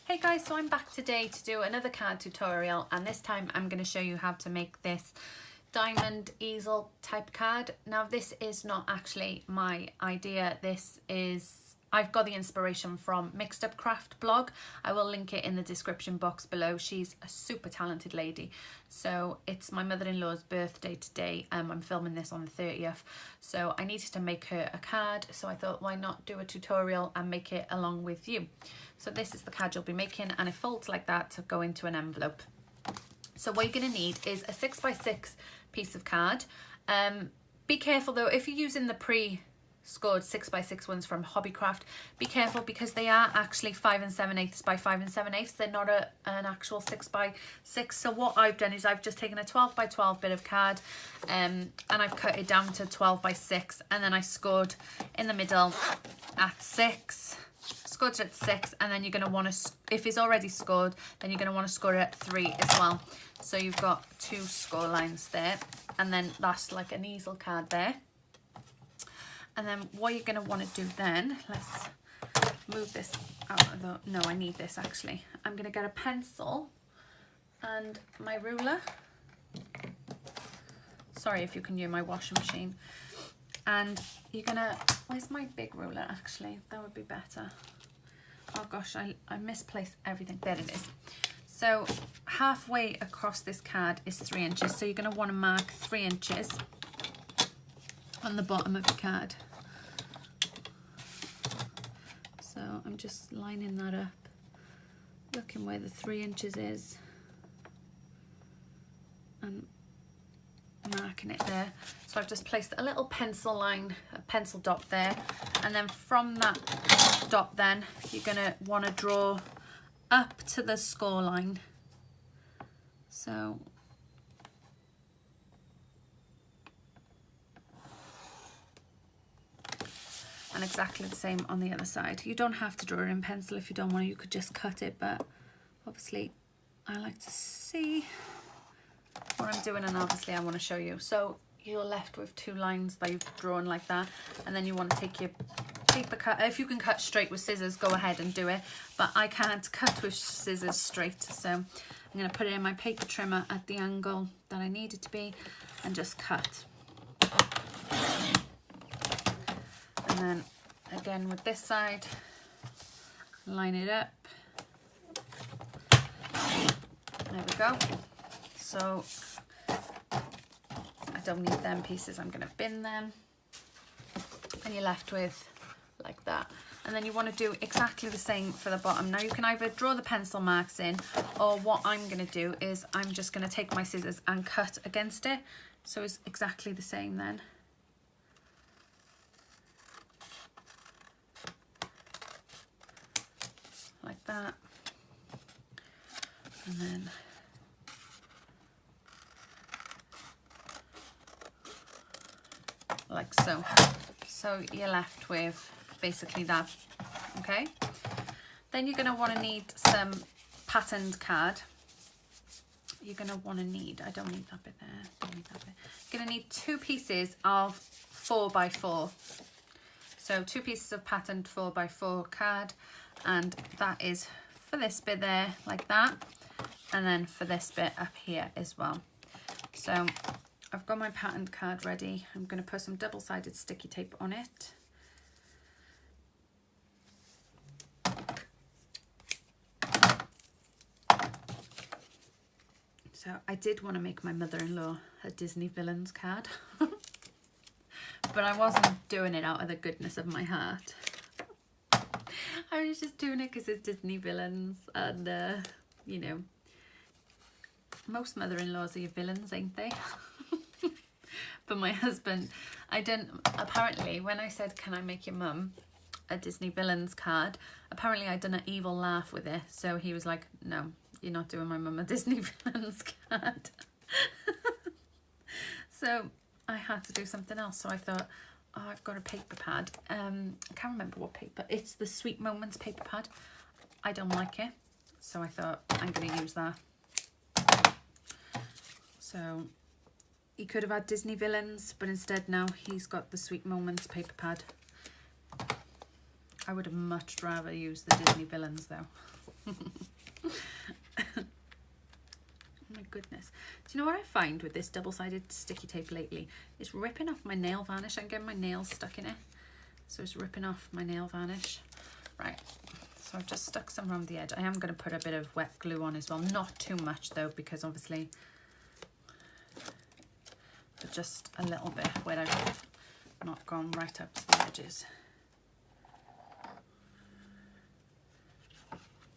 Hey guys, so I'm back today to do another card tutorial, and this time I'm going to show you how to make this diamond easel type card. Now this is not actually my idea, I've got the inspiration from Mixed Up Craft blog. I will link it in the description box below. She's a super talented lady. So it's my mother-in-law's birthday today. I'm filming this on the 30th. So I needed to make her a card. So I thought, why not do a tutorial and make it along with you? So this is the card you'll be making, and it folds like that to go into an envelope. So what you're going to need is a 6x6 piece of card. Be careful though, if you're using the pre-scored 6x6 ones from Hobbycraft, be careful because they are actually 5 7/8 by 5 7/8. They're not an actual 6x6. So what I've done is I've just taken a 12x12 bit of card and I've cut it down to 12x6, and then I scored in the middle at 6. Scored at 6, and then you're going to want to, if it's already scored, then you're going to want to score it at 3 as well. So you've got 2 score lines there, and then that's like an easel card there. And then what you're going to want to do then, let's move this out of the, no, I need this actually. I'm going to get a pencil and my ruler. Sorry if you can hear my washing machine. And you're going to, where's my big ruler actually? That would be better. Oh gosh, I misplaced everything. There it is. So halfway across this card is 3 inches. So you're going to want to mark 3 inches on the bottom of the card. So I'm just lining that up, looking where the 3 inches is and marking it there. So I've just placed a little pencil line, a pencil dot there, and then from that dot then you're going to want to draw up to the score line. So and exactly the same on the other side. You don't have to draw it in pencil if you don't want to, you could just cut it, but obviously I like to see what I'm doing, and obviously I want to show you. So you're left with 2 lines that you've drawn like that, and then you want to take your paper cut. If you can cut straight with scissors, go ahead and do it, but I can't cut with scissors straight, so I'm going to put it in my paper trimmer at the angle that I need it to be and just cut. And then again with this side, line it up. There we go. So I don't need them pieces, I'm going to bin them, and you're left with like that. And then you want to do exactly the same for the bottom. Now you can either draw the pencil marks in, or what I'm going to do is I'm just going to take my scissors and cut against it, so it's exactly the same then. Like that. And then like so. So you're left with basically that. Okay, then you're going to want to need some patterned card. You're going to want to need, I don't need that bit there, don't need that bit. You're going to need 2 pieces of 4x4. So 2 pieces of patterned 4x4 card, and that is for this bit there like that, and then for this bit up here as well. So I've got my patterned card ready. I'm going to put some double-sided sticky tape on it. So I did want to make my mother-in-law a Disney villains card, but I wasn't doing it out of the goodness of my heart. I was just doing it because it's Disney villains, and you know, most mother-in-laws are your villains, ain't they? But my husband, apparently when I said, can I make your mum a Disney villains card, apparently I'd done an evil laugh with it, so he was like, no, you're not doing my mum a Disney villains card. So I had to do something else, so I thought, oh, I've got a paper pad. I can't remember what paper. It's the Sweet Moments paper pad. I don't like it, so I thought I'm going to use that. So he could have had Disney villains, but instead now he's got the Sweet Moments paper pad. I would have much rather used the Disney villains though. My goodness. Do you know what I find with this double-sided sticky tape lately? It's ripping off my nail varnish. I'm getting my nails stuck in it. So it's ripping off my nail varnish. Right, so I've just stuck some around the edge. I am going to put a bit of wet glue on as well. Not too much though, because obviously, but just a little bit where I've not gone right up to the edges.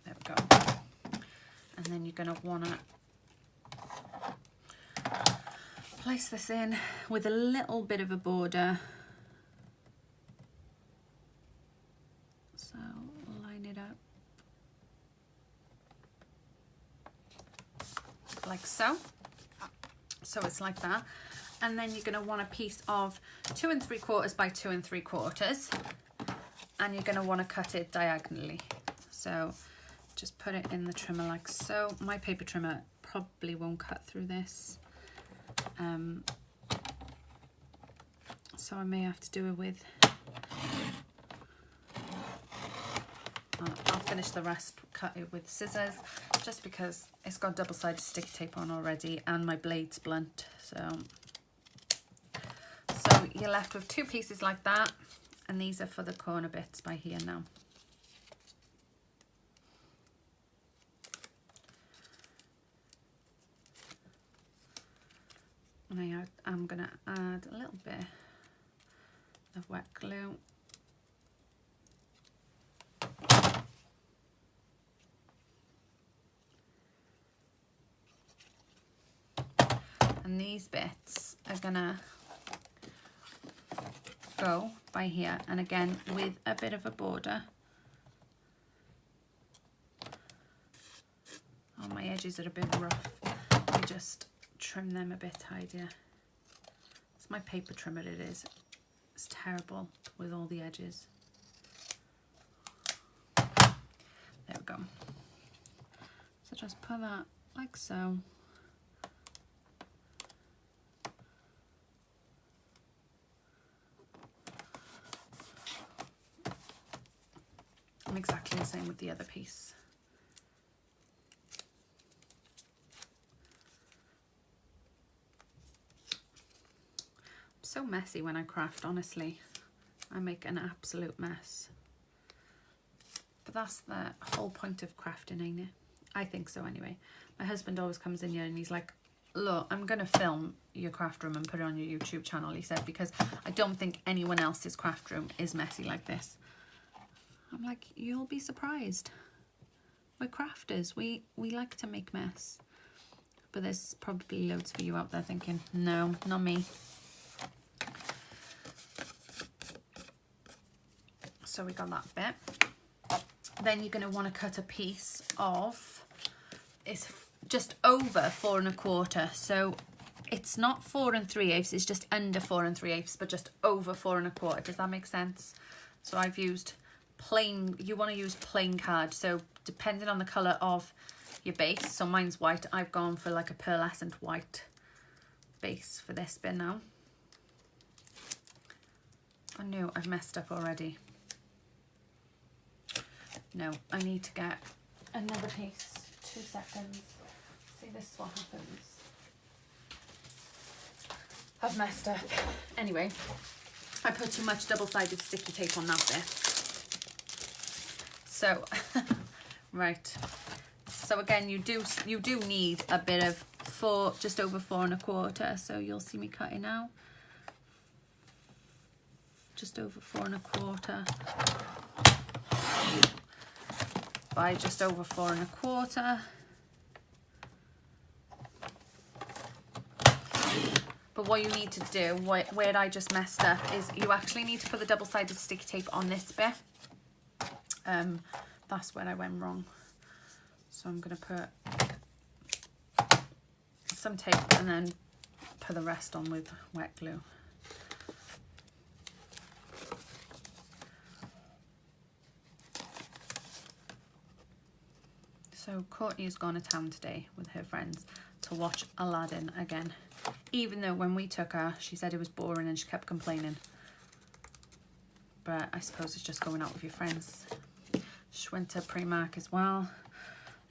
There we go. And then you're going to want to place this in with a little bit of a border. So line it up like so. So it's like that. And then you're going to want a piece of 2 3/4 by 2 3/4, and you're going to want to cut it diagonally. So just put it in the trimmer like so. My paper trimmer probably won't cut through this. So I may have to do it with, I'll finish the rest, cut it with scissors, just because it's got double-sided sticky tape on already and my blade's blunt. So you're left with 2 pieces like that, and these are for the corner bits by here now. And I'm going to add a little bit of wet glue. And these bits are going to go by here, and again with a bit of a border. Oh, my edges are a bit rough. I just trim them a bit tidier. It's my paper trimmer, it is. It's terrible with all the edges. There we go. So just put that like so. And exactly the same with the other piece. So messy when I craft, honestly. I make an absolute mess. But that's the whole point of crafting, ain't it? I think so anyway. My husband always comes in here and he's like, look, I'm going to film your craft room and put it on your YouTube channel, he said, because I don't think anyone else's craft room is messy like this. I'm like, you'll be surprised. We're crafters. We like to make mess. But there's probably loads of you out there thinking, no, not me. So we got that bit. Then you're going to want to cut a piece of, it's just over 4 1/4. So it's not 4 3/8, it's just under 4 3/8, but just over 4 1/4. Does that make sense? So I've used plain, you want to use plain card. So depending on the colour of your base, so mine's white, I've gone for like a pearlescent white base for this bit now. I know I've messed up already. No, I need to get another piece. 2 seconds. See, this is what happens. I've messed up. Anyway, I put too much double-sided sticky tape on that bit. So, right. So again, you do need a bit of just over 4 1/4. So you'll see me cutting now. Just over 4 1/4. By just over 4 1/4. But what you need to do, where I just messed up, is you actually need to put the double-sided sticky tape on this bit. That's where I went wrong. So I'm going to put some tape and then put the rest on with wet glue. So Courtney's gone to town today with her friends to watch Aladdin again. Even though when we took her, she said it was boring and she kept complaining. But I suppose it's just going out with your friends. She went to Primark as well.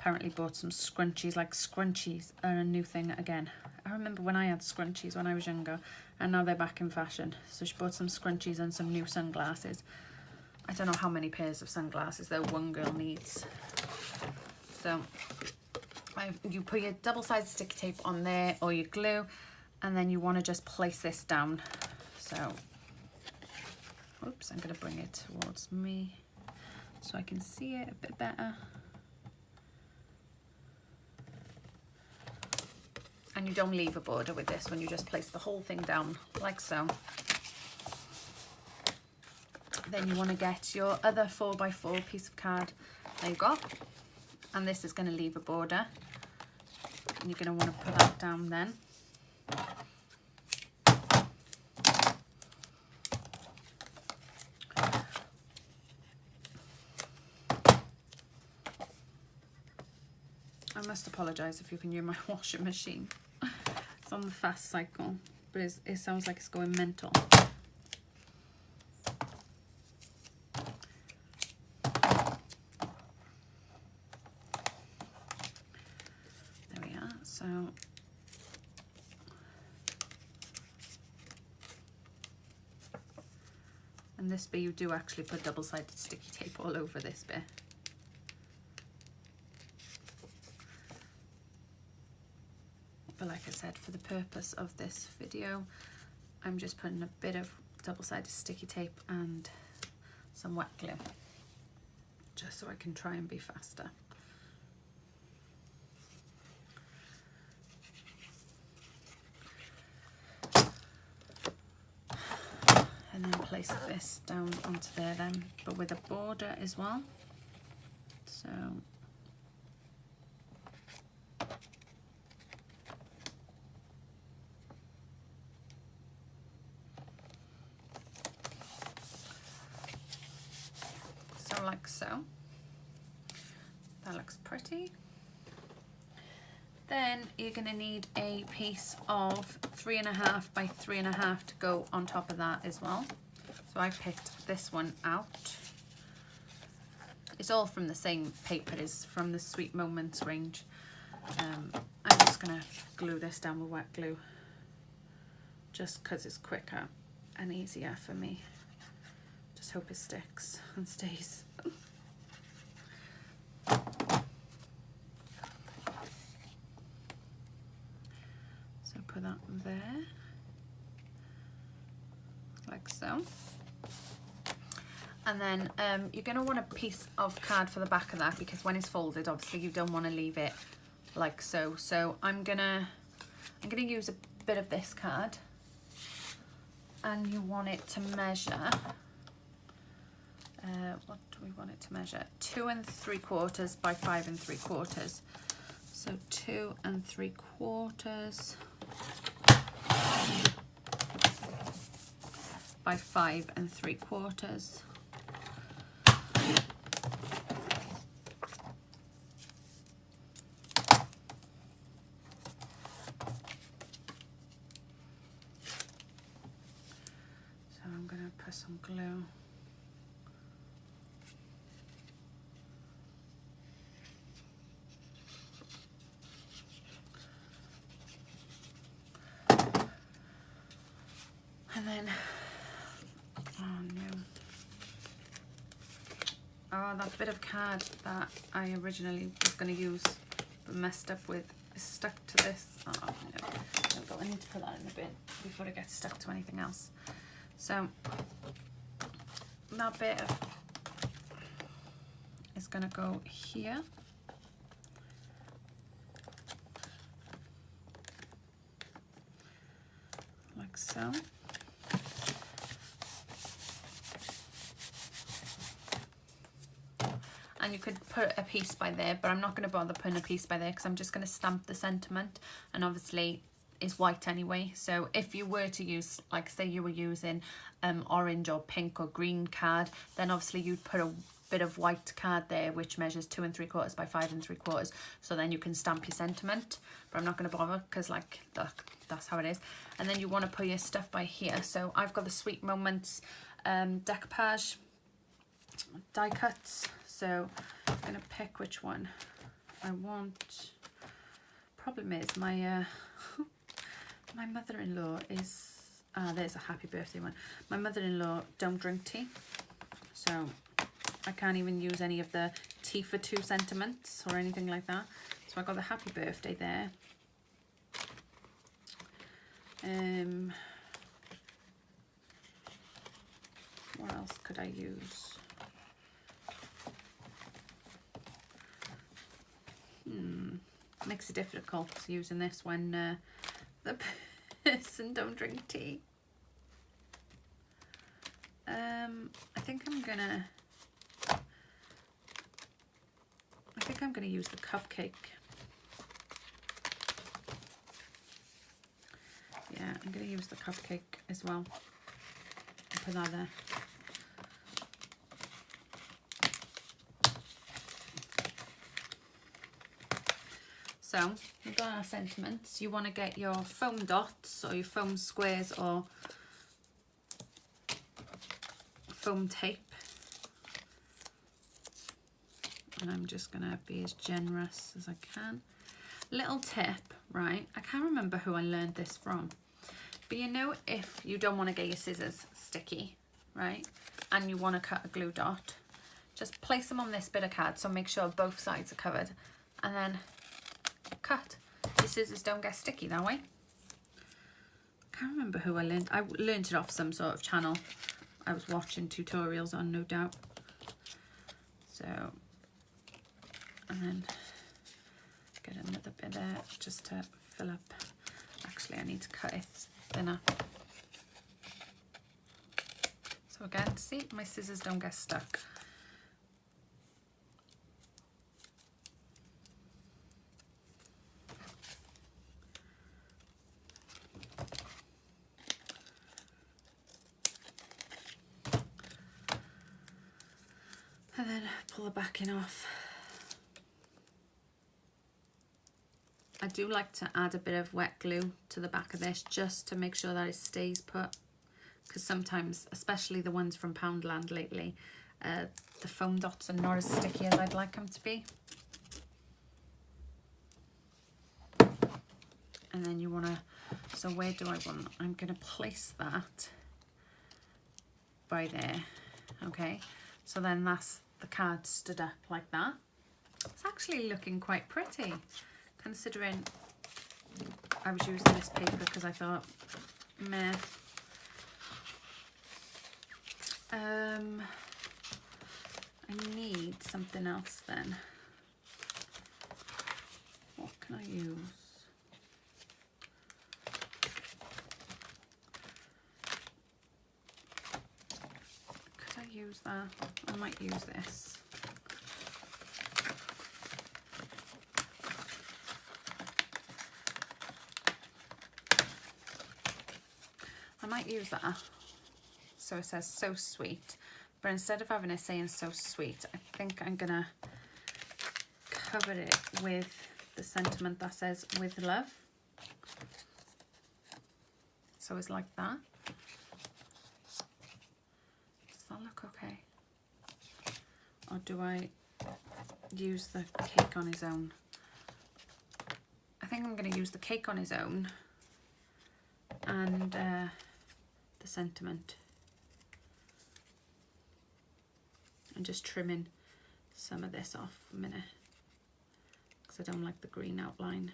apparently bought some scrunchies. Like, scrunchies are a new thing again. I remember when I had scrunchies when I was younger, and now they're back in fashion. So she bought some scrunchies and some new sunglasses. I don't know how many pairs of sunglasses though one girl needs. So you put your double-sided sticky tape on there, or your glue, and then you want to just place this down. So, oops, I'm going to bring it towards me so I can see it a bit better. And you don't leave a border with this when you just place the whole thing down like so. Then you want to get your other 4x4 piece of card. There you go. And this is going to leave a border. And you're going to want to put that down then. I must apologise if you can hear my washing machine. It's on the fast cycle, but it sounds like it's going mental. There we are. So and this bit you do actually put double-sided sticky tape all over this bit. But like I said, for the purpose of this video, I'm just putting a bit of double-sided sticky tape and some wet glue, just so I can try and be faster. And then place this down onto there then, but with a border as well. So like so. That looks pretty. Then you're going to need a piece of 3.5 by 3.5 to go on top of that as well. So I picked this one out. It's all from the same paper as from the Sweet Moments range. I'm just going to glue this down with wet glue, just because it's quicker and easier for me. Just hope it sticks and stays. So put that there, like so. And then you're going to want a piece of card for the back of that, because when it's folded, obviously you don't want to leave it like so. So I'm gonna use a bit of this card, and you want it to measure. What do we want it to measure? 2 3/4 by 5 3/4. So 2 3/4 by 5 3/4. So I'm going to put some glue. And then, oh no, oh, that bit of card that I originally was going to use but messed up with is stuck to this. Oh no, I need to put that in the bin before it gets stuck to anything else. So that bit is going to go here. Like so. And you could put a piece by there, but I'm not going to bother putting a piece by there because I'm just going to stamp the sentiment, and obviously it's white anyway. So if you were to use, like say you were using orange or pink or green card, then obviously you'd put a bit of white card there which measures 2 3/4 by 5 3/4, so then you can stamp your sentiment. But I'm not going to bother because like that's how it is. And then you want to put your stuff by here. So I've got the Sweet Moments decoupage die cuts. So I'm going to pick which one I want, problem is my my mother-in-law is, there's a happy birthday one. My mother-in-law don't drink tea, so I can't even use any of the tea for 2 sentiments or anything like that. So I got the happy birthday there. What else could I use? Makes it difficult using this when the person don't drink tea. I think I'm gonna use the cupcake. Yeah, I'm gonna use the cupcake as well. I'll put that there. So we've got our sentiments. You want to get your foam dots or your foam squares or foam tape. And I'm just going to be as generous as I can. Little tip, right? I can't remember who I learned this from. But you know, if you don't want to get your scissors sticky, right? And you want to cut a glue dot, just place them on this bit of card. So make sure both sides are covered. And then cut. Your scissors don't get sticky that way. I can't remember who I learned. I learned it off some sort of channel I was watching tutorials on, no doubt. So, and then get another bit there just to fill up. Actually, I need to cut it thinner. So again, see, my scissors don't get stuck. And then pull the backing off. I do like to add a bit of wet glue to the back of this just to make sure that it stays put, because sometimes, especially the ones from Poundland lately, the foam dots are not as sticky as I'd like them to be. And then you want to, so where do I want, I'm going to place that by there, okay? So then that's the card stood up like that. It's actually looking quite pretty, considering I was using this paper because I thought, meh. I need something else then. What can I use? Could I use that? I might use this. I might use that. So it says so sweet, but instead of having it saying so sweet, I think I'm gonna cover it with the sentiment that says with love. So it's like that. Does that look okay? Or do I use the cake on his own? I think I'm gonna use the cake on his own and the sentiment. And just trimming some of this off a minute because I don't like the green outline.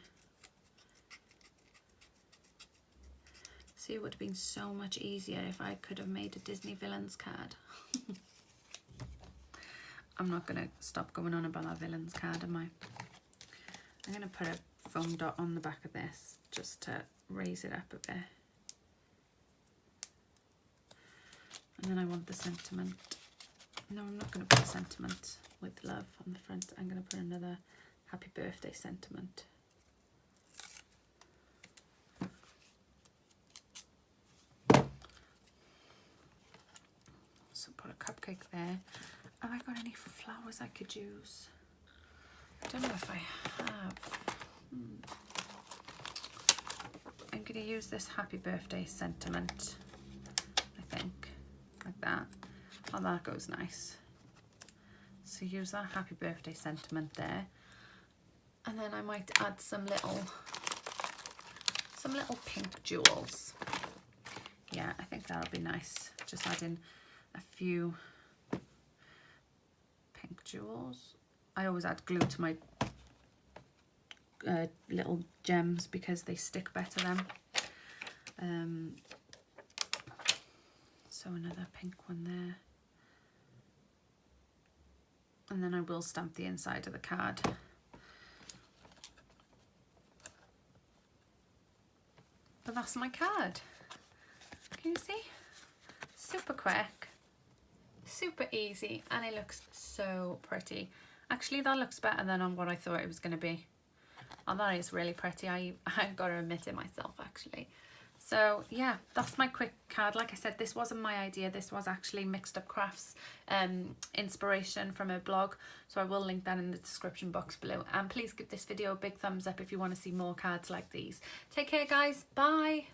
See, it would have been so much easier if I could have made a Disney villains card. I'm not going to stop going on about that villains card, am I? I'm going to put a foam dot on the back of this just to raise it up a bit. And then I want the sentiment. No, I'm not going to put a sentiment with love on the front. I'm going to put another happy birthday sentiment. So put a cupcake there. Have I got any flowers I could use? I don't know if I have. I'm going to use this happy birthday sentiment, I think, like that. Oh, that goes nice. So use that happy birthday sentiment there. And then I might add some little pink jewels. Yeah, I think that'll be nice. Just adding a few pink jewels. I always add glue to my little gems because they stick better then. So another pink one there. And then I will stamp the inside of the card. But that's my card. Can you see? Super quick, super easy, and it looks so pretty. Actually, that looks better than on what I thought it was going to be. Oh, that is really pretty. I've got to admit it myself, actually. So yeah, that's my quick card. Like I said, this wasn't my idea. This was actually Mixed Up Crafts inspiration from a blog. So I will link that in the description box below. And please give this video a big thumbs up if you want to see more cards like these. Take care, guys. Bye.